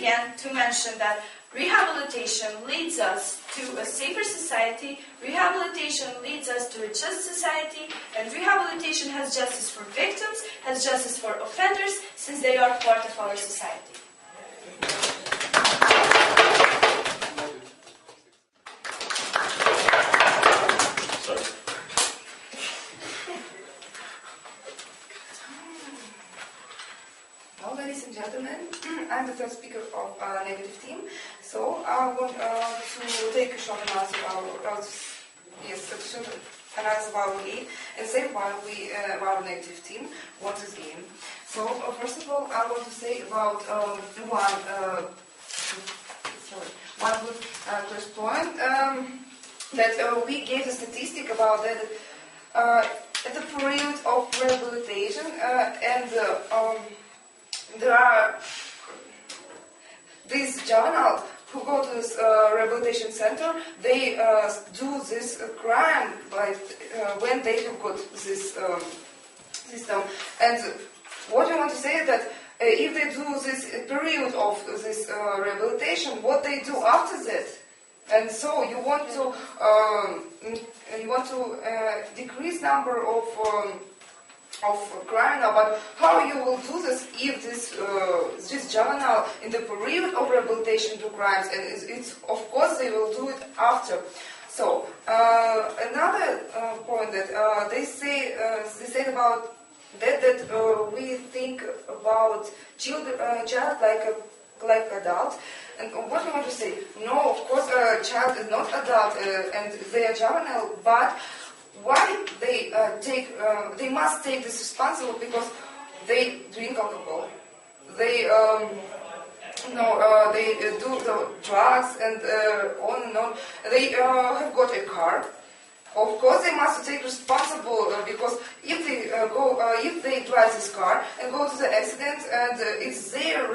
again to mention that rehabilitation leads us to a safer society, rehabilitation leads us to a just society, and rehabilitation has justice for victims, has justice for offenders, since they are part of our society. Well, ladies and gentlemen, I'm the third speaker of negative team, so I want to take a short analysis of our game and say why we, our negative team, won this game. So, first of all, I want to say about one good first point, that we gave a statistic about that at the period of rehabilitation there are these juveniles who go to this rehabilitation center. They do this crime when they have got this system. And what I want to say is that if they do this period of this rehabilitation, what they do after that. And so you want to decrease number of crime now, but how you will do this if this juvenile in the period of rehabilitation do crimes, and it's of course they will do it after. So another point that they said about that we think about child like adult. And what I want to say, no, of course a child is not adult and they are juvenile, but why they must take this responsible because they drink alcohol, they they do the drugs and on and on. They have got a car. Of course, they must take responsible because if they drive this car and go to the accident, and it's their,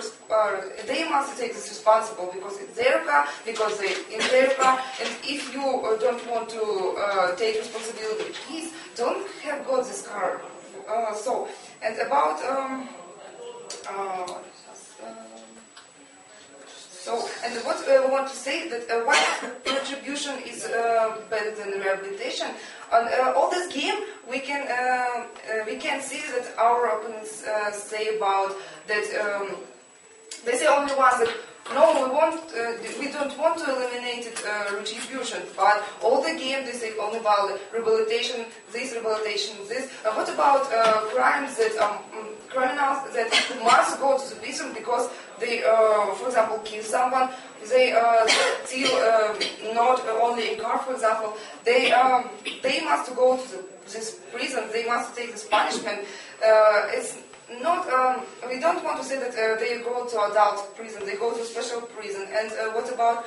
they must take this responsible because it's their car, because they in their car. And if you don't want to take responsibility, please don't have got this car. And about and what I want to say that why retribution is better than rehabilitation. On all this game, we can see that our opponents say about that. They say only once that no, we don't want to eliminate retribution, but all the game they say only about rehabilitation, this rehabilitation, this. What about crimes that criminals that must go to the prison because they, for example, kill someone? They steal not only a car, for example. They must go to this prison. They must take this punishment. It's not. We don't want to say that they go to adult prison. They go to special prison. And what about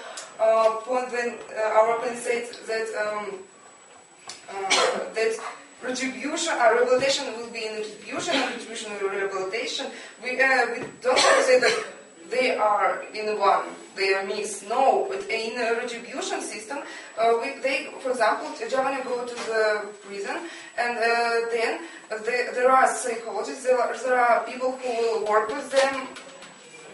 point when our opponent said that that retribution, rehabilitation will be in retribution, and retribution will be rehabilitation. We don't want to say that they are in one, they are mixed. No, but in a retribution system, they, for example, juvenile go to the prison, and then there are psychologists, there are people who will work with them,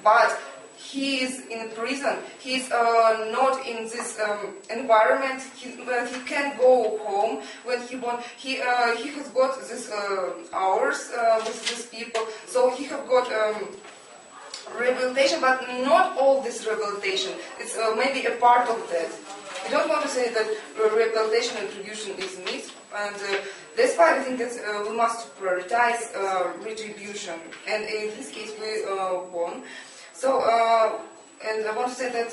but he is in prison. He is not in this environment. He can go home when he wants. He has got this hours with these people, so he have got rehabilitation, but not all this rehabilitation. It's maybe a part of that. I don't want to say that rehabilitation and retribution is mixed, and that's why I think that we must prioritize retribution. And in this case, we won. So, and I want to say that,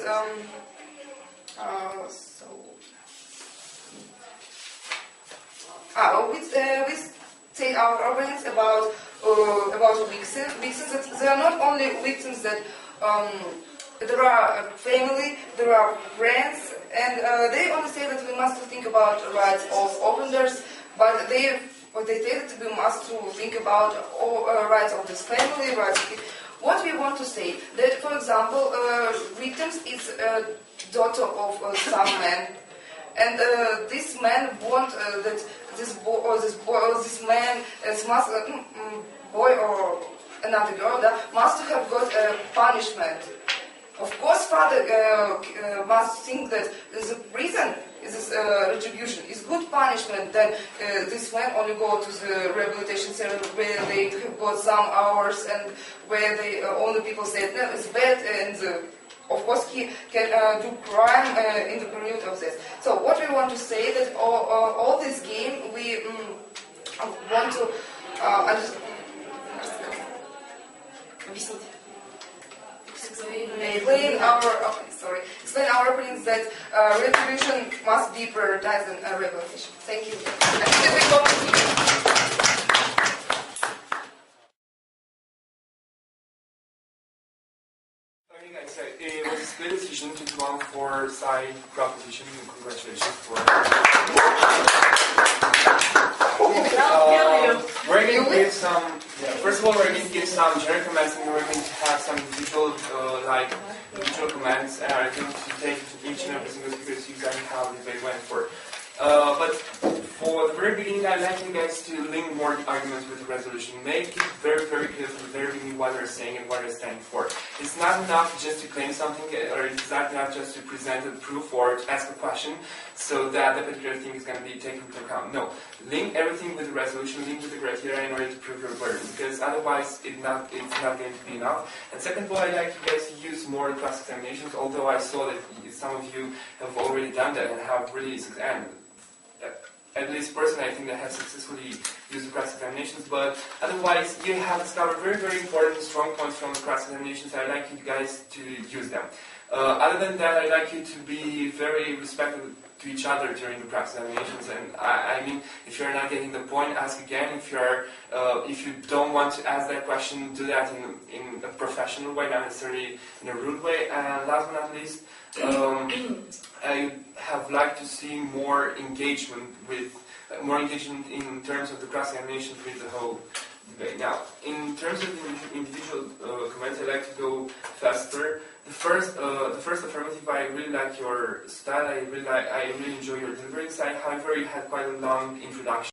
we say our arguments about victims, that they are not only victims, that there are family, there are friends, and they only say that we must think about rights of offenders, but they say that we must think about all rights of this family, rights of what we want to say, that, for example, victims is a daughter of some man, and this man want that this boy or this man, boy or another girl, that must have got a punishment. father must think that the prison, this retribution, is good punishment, then this man only go to the rehabilitation center where they got some hours and where they only people said no, it's bad, and of course he can do crime in the period of this. So what we want to say that all this game we want to explain our opinions that retribution must be prioritized in rehabilitation. Thank you. It was a split decision to go for side proposition. Congratulations for we're going to give some, first of all, we're going to give some general comments, and we're going to have some individual, individual comments, and I'm going to take each and every single speaker to see exactly how the debate went for. But for the very beginning, I'd like you guys to link more arguments with the resolution. Make it very, very clear from the very beginning what they're saying and what they're standing for. It's not enough just to claim something, or it's not enough just to present a proof or to ask a question so that the particular thing is going to be taken into account. No. Link everything with the resolution, link with the criteria in order to prove your burden, because otherwise it's not going to be enough. And second of all, I'd like you guys to use more cross-examinations, although I saw that some of you have already done that and have really at least personally, I think they have successfully used the cross-examinations, but otherwise, you have discovered very, very important strong points from the cross-examinations. I'd like you guys to use them. Other than that, I'd like you to be very respectful to each other during the cross-examinations, and I mean, if you're not getting the point, ask again. If you don't want to ask that question, do that in a professional way, not necessarily in a rude way. And last but not least, I have liked to see more engagement in terms of the cross-examinations with the whole debate. Now, in terms of the individual comments, I like to go faster. The first affirmative, I really like your style. I really enjoy your delivery style. However, you had quite a long introduction.